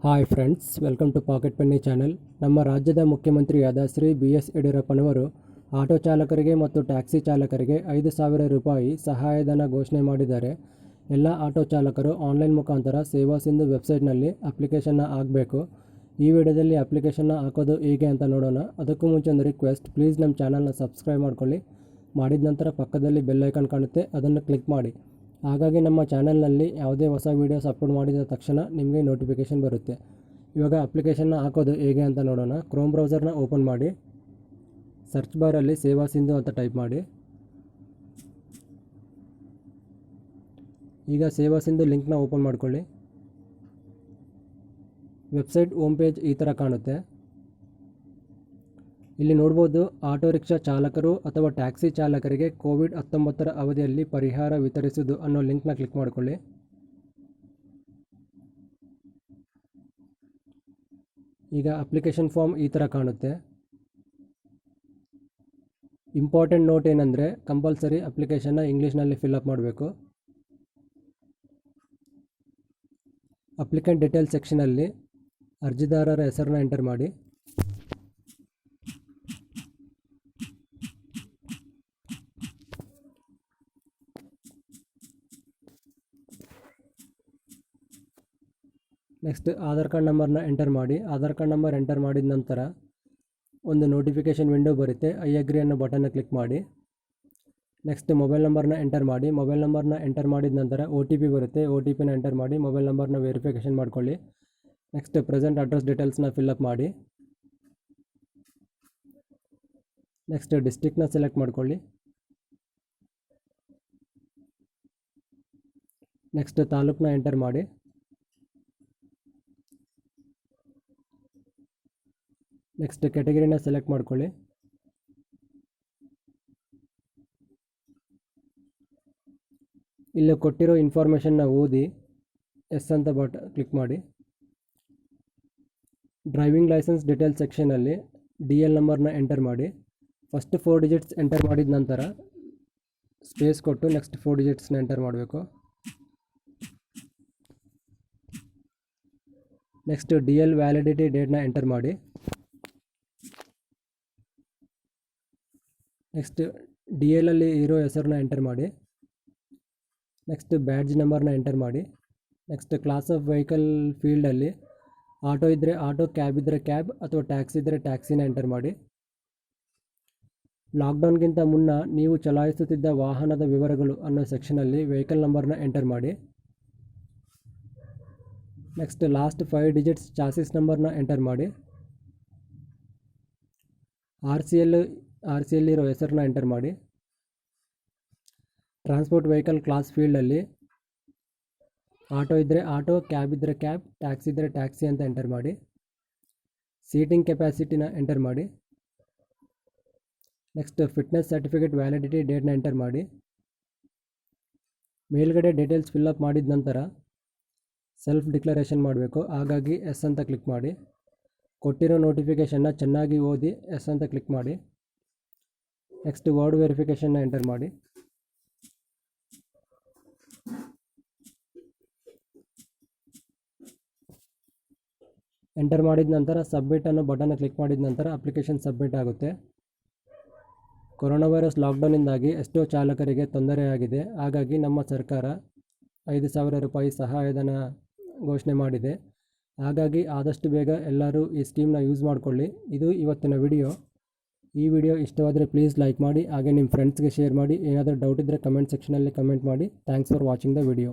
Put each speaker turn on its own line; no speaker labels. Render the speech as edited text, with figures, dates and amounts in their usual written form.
Hi friends, welcome to pocket penny channel. ನಮ್ಮ ರಾಜ್ಯದ ಮುಖ್ಯಮಂತ್ರಿಯಾದ ಶ್ರೀ BS ಯಡಿಯೂರಪ್ಪನವರು ಆಟೋ ಚಾಲಕರಿಗೆ ಮತ್ತು ಟ್ಯಾಕ್ಸಿ ಚಾಲಕರಿಗೆ 5,000 ರೂಪಾಯಿ ಸಹಾಯಧನ ಘೋಷಣೆ ಮಾಡಿದ್ದಾರೆ. ಎಲ್ಲ ಆಟೋ ಚಾಲಕರು ಆನ್ಲೈನ್ ಮುಖಾಂತರ ಸೇವಾ ಸಿಂಧು ವೆಬ್ಸೈಟ್ನಲ್ಲಿ ಅಪ್ಲಿಕೇಶನ್ನ ಹಾಕಬೇಕು. ಈ ವಿಡಿಯೋದಲ್ಲಿ ಅಪ್ಲಿಕೇಶನ್ನ ಹಾಕೋದು ಹೇಗೆ ಅಂತ ನೋಡೋಣ. ಅದಕ್ಕೂ ಮುಂಚೆ ಒಂದು ರಿಕ್ವೆಸ್ಟ್, ಪ್ಲೀಸ್ ನಮ್ಮ ಚಾನಲ್ನ ಸಬ್ಸ್ಕ್ರೈಬ್ ಮಾಡ್ಕೊಳ್ಳಿ. ಮಾಡಿದ ನಂತರ ಪಕ್ಕದಲ್ಲಿ ಬೆಲ್ ಐಕಾನ್ ಕಾಣುತ್ತೆ, ಅದನ್ನು ಕ್ಲಿಕ್ ಮಾಡಿ. ಹಾಗಾಗಿ ನಮ್ಮ ಚಾನಲ್ನಲ್ಲಿ ಯಾವುದೇ ಹೊಸ ವೀಡಿಯೋಸ್ ಅಪ್ಲೋಡ್ ಮಾಡಿದ ತಕ್ಷಣ ನಿಮಗೆ ನೋಟಿಫಿಕೇಷನ್ ಬರುತ್ತೆ. ಇವಾಗ ಅಪ್ಲಿಕೇಶನ್ನ ಹಾಕೋದು ಹೇಗೆ ಅಂತ ನೋಡೋಣ. ಕ್ರೋಮ್ ಬ್ರೌಸರ್ನ ಓಪನ್ ಮಾಡಿ, ಸರ್ಚ್ ಬಾರಲ್ಲಿ ಸೇವಾ ಸಿಂಧು ಅಂತ ಟೈಪ್ ಮಾಡಿ. ಈಗ ಸೇವಾ ಸಿಂಧು ಲಿಂಕ್ನ ಓಪನ್ ಮಾಡ್ಕೊಳ್ಳಿ. ವೆಬ್ಸೈಟ್ ಹೋಮ್ ಪೇಜ್ ಈ ಥರ ಕಾಣುತ್ತೆ. ಇಲ್ಲಿ ನೋಡ್ಬೋದು, ಆಟೋ ರಿಕ್ಷಾ ಚಾಲಕರು ಅಥವಾ ಟ್ಯಾಕ್ಸಿ ಚಾಲಕರಿಗೆ ಕೋವಿಡ್-19 ಅವಧಿಯಲ್ಲಿ ಪರಿಹಾರ ವಿತರಿಸುವುದು ಅನ್ನೋ ಲಿಂಕ್ನ ಕ್ಲಿಕ್ ಮಾಡಿಕೊಳ್ಳಿ. ಈಗ ಅಪ್ಲಿಕೇಶನ್ ಫಾರ್ಮ್ ಈ ಥರ ಕಾಣುತ್ತೆ. ಇಂಪಾರ್ಟೆಂಟ್ ನೋಟ್ ಏನಂದರೆ, ಕಂಪಲ್ಸರಿ ಅಪ್ಲಿಕೇಶನ್ನ ಇಂಗ್ಲೀಷ್ನಲ್ಲಿ ಫಿಲ್ಅಪ್ ಮಾಡಬೇಕು. ಅಪ್ಲಿಕೆಂಟ್ ಡೀಟೇಲ್ಸ್ ಸೆಕ್ಷನಲ್ಲಿ ಅರ್ಜಿದಾರರ ಹೆಸರನ್ನ ಎಂಟರ್ ಮಾಡಿ. ನೆಕ್ಸ್ಟ್ ಆಧಾರ್ ಕಾರ್ಡ್ ನಂಬರ್ನ ಎಂಟರ್ ಮಾಡಿ. ಆಧಾರ್ ಕಾರ್ಡ್ ನಂಬರ್ ಎಂಟರ್ ಮಾಡಿದ ನಂತರ ಒಂದು ನೋಟಿಫಿಕೇಷನ್ ವಿಂಡೋ ಬರುತ್ತೆ. ಐ ಅಗ್ರಿ ಅನ್ನೋ ಬಟನ್ನ ಕ್ಲಿಕ್ ಮಾಡಿ. ನೆಕ್ಸ್ಟ್ ಮೊಬೈಲ್ ನಂಬರ್ನ ಎಂಟರ್ ಮಾಡಿ. ಮೊಬೈಲ್ ನಂಬರ್ನ ಎಂಟರ್ ಮಾಡಿದ ನಂತರ OTP ಬರುತ್ತೆ. OTPನ ಎಂಟರ್ ಮಾಡಿ ಮೊಬೈಲ್ ನಂಬರ್ನ ವೆರಿಫಿಕೇಷನ್ ಮಾಡ್ಕೊಳ್ಳಿ. ನೆಕ್ಸ್ಟ್ ಪ್ರೆಸೆಂಟ್ ಅಡ್ರೆಸ್ ಡೀಟೇಲ್ಸ್ನ ಫಿಲ್ಅಪ್ ಮಾಡಿ. ನೆಕ್ಸ್ಟ್ ಡಿಸ್ಟ್ರಿಕ್ಟ್ನ ಸೆಲೆಕ್ಟ್ ಮಾಡ್ಕೊಳ್ಳಿ. ನೆಕ್ಸ್ಟ್ ತಾಲೂಕನ್ನ ಎಂಟರ್ ಮಾಡಿ. ನೆಕ್ಸ್ಟ್ ಕ್ಯಾಟಗರಿನ ಸೆಲೆಕ್ಟ್ ಮಾಡ್ಕೊಳ್ಳಿ. ಇಲ್ಲಿ ಕೊಟ್ಟಿರೋ ಇನ್ಫಾರ್ಮೇಷನ್ನ ಓದಿ ಎಸ್ ಅಂತ ಕ್ಲಿಕ್ ಮಾಡಿ. ಡ್ರೈವಿಂಗ್ ಲೈಸೆನ್ಸ್ ಡೀಟೇಲ್ಸ್ ಸೆಕ್ಷನಲ್ಲಿ DL ನಂಬರ್ನ ಎಂಟರ್ ಮಾಡಿ. ಫಸ್ಟ್ 4 ಡಿಜಿಟ್ಸ್ ಎಂಟರ್ ಮಾಡಿದ ನಂತರ ಸ್ಪೇಸ್ ಕೊಟ್ಟು ನೆಕ್ಸ್ಟ್ 4 ಡಿಜಿಟ್ಸ್ನ ಎಂಟರ್ ಮಾಡಬೇಕು. ನೆಕ್ಸ್ಟ್ DL ವ್ಯಾಲಿಡಿಟಿ ಡೇಟ್ನ ಎಂಟರ್ ಮಾಡಿ. ನೆಕ್ಸ್ಟ್ DL ಅಲ್ಲಿ ಇರೋ ಹೆಸರನ್ನ ಎಂಟರ್ ಮಾಡಿ. ನೆಕ್ಸ್ಟ್ ಬ್ಯಾಡ್ಜ್ ನಂಬರ್ನ ಎಂಟರ್ ಮಾಡಿ. ನೆಕ್ಸ್ಟ್ ಕ್ಲಾಸ್ ಆಫ್ ವೆಹಿಕಲ್ ಫೀಲ್ಡಲ್ಲಿ ಆಟೋ ಇದ್ದರೆ ಆಟೋ, ಕ್ಯಾಬ್ ಇದ್ದರೆ ಕ್ಯಾಬ್ ಅಥವಾ ಟ್ಯಾಕ್ಸಿ ಇದ್ದರೆ ಟ್ಯಾಕ್ಸಿನ ಎಂಟರ್ ಮಾಡಿ. ಲಾಕ್ಡೌನ್ಗಿಂತ ಮುನ್ನ ನೀವು ಚಲಾಯಿಸುತ್ತಿದ್ದ ವಾಹನದ ವಿವರಗಳು ಅನ್ನೋ ಸೆಕ್ಷನಲ್ಲಿ ವೆಹಿಕಲ್ ನಂಬರ್ನ ಎಂಟರ್ ಮಾಡಿ. ನೆಕ್ಸ್ಟ್ ಲಾಸ್ಟ್ 5 ಡಿಜಿಟ್ಸ್ ಚಾಸಿಸ್ ನಂಬರ್ನ ಎಂಟರ್ ಮಾಡಿ. ಆರ್ ಸಿ ಎಲ್ಲಿರೋ ಹೆಸರನ್ನ ಎಂಟರ್ ಮಾಡಿ. ಟ್ರಾನ್ಸ್ಪೋರ್ಟ್ ವೆಹಿಕಲ್ ಕ್ಲಾಸ್ ಫೀಲ್ಡಲ್ಲಿ ಆಟೋ ಇದ್ದರೆ ಆಟೋ, ಕ್ಯಾಬ್ ಇದ್ದರೆ ಕ್ಯಾಬ್, ಟ್ಯಾಕ್ಸಿ ಇದ್ದರೆ ಟ್ಯಾಕ್ಸಿ ಅಂತ ಎಂಟರ್ ಮಾಡಿ. ಸೀಟಿಂಗ್ ಕೆಪಾಸಿಟಿನ ಎಂಟರ್ ಮಾಡಿ. ನೆಕ್ಸ್ಟ್ ಫಿಟ್ನೆಸ್ ಸರ್ಟಿಫಿಕೇಟ್ ವ್ಯಾಲಿಡಿಟಿ ಡೇಟ್ನ ಎಂಟರ್ ಮಾಡಿ. ಮೇಲ್ಗಡೆ ಡೀಟೇಲ್ಸ್ ಫಿಲ್ಅಪ್ ಮಾಡಿದ ನಂತರ ಸೆಲ್ಫ್ ಡಿಕ್ಲರೇಷನ್ ಮಾಡಬೇಕು. ಹಾಗಾಗಿ ಎಸ್ ಅಂತ ಕ್ಲಿಕ್ ಮಾಡಿ. ಕೊಟ್ಟಿರೋ ನೋಟಿಫಿಕೇಷನ್ನ ಚೆನ್ನಾಗಿ ಓದಿ ಎಸ್ ಅಂತ ಕ್ಲಿಕ್ ಮಾಡಿ. ನೆಕ್ಸ್ಟ್ ವರ್ಡ್ ವೆರಿಫಿಕೇಷನ್ನ ಎಂಟರ್ ಮಾಡಿ. ಎಂಟರ್ ಮಾಡಿದ ನಂತರ ಸಬ್ಮಿಟ್ ಅನ್ನೋ ಬಟನ್ನ ಕ್ಲಿಕ್ ಮಾಡಿದ ನಂತರ ಅಪ್ಲಿಕೇಶನ್ ಸಬ್ಮಿಟ್ ಆಗುತ್ತೆ. ಕೊರೋನಾ ವೈರಸ್ ಲಾಕ್ಡೌನಿಂದಾಗಿ ಎಷ್ಟೋ ಚಾಲಕರಿಗೆ ತೊಂದರೆಯಾಗಿದೆ. ಹಾಗಾಗಿ ನಮ್ಮ ಸರ್ಕಾರ 5,000 ರೂಪಾಯಿ ಸಹಾಯಧನ ಘೋಷಣೆ ಮಾಡಿದೆ. ಹಾಗಾಗಿ ಆದಷ್ಟು ಬೇಗ ಎಲ್ಲರೂ ಈ ಸ್ಕೀಮ್ನ ಯೂಸ್ ಮಾಡಿಕೊಳ್ಳಿ. ಇದು ಇವತ್ತಿನ ವಿಡಿಯೋ. ಈ ವಿಡಿಯೋ ಇಷ್ಟವಾದರೆ ಪ್ಲೀಸ್ ಲೈಕ್ ಮಾಡಿ. ಹಾಗೆ ನಿಮ್ಮ ಫ್ರೆಂಡ್ಸ್ಗೆ ಶೇರ್ ಮಾಡಿ. ಏನಾದರೂ ಡೌಟ್ ಇದ್ದರೆ ಕಮೆಂಟ್ ಸೆಕ್ಷನಲ್ಲಿ ಕಮೆಂಟ್ ಮಾಡಿ. Thanks for watching the video.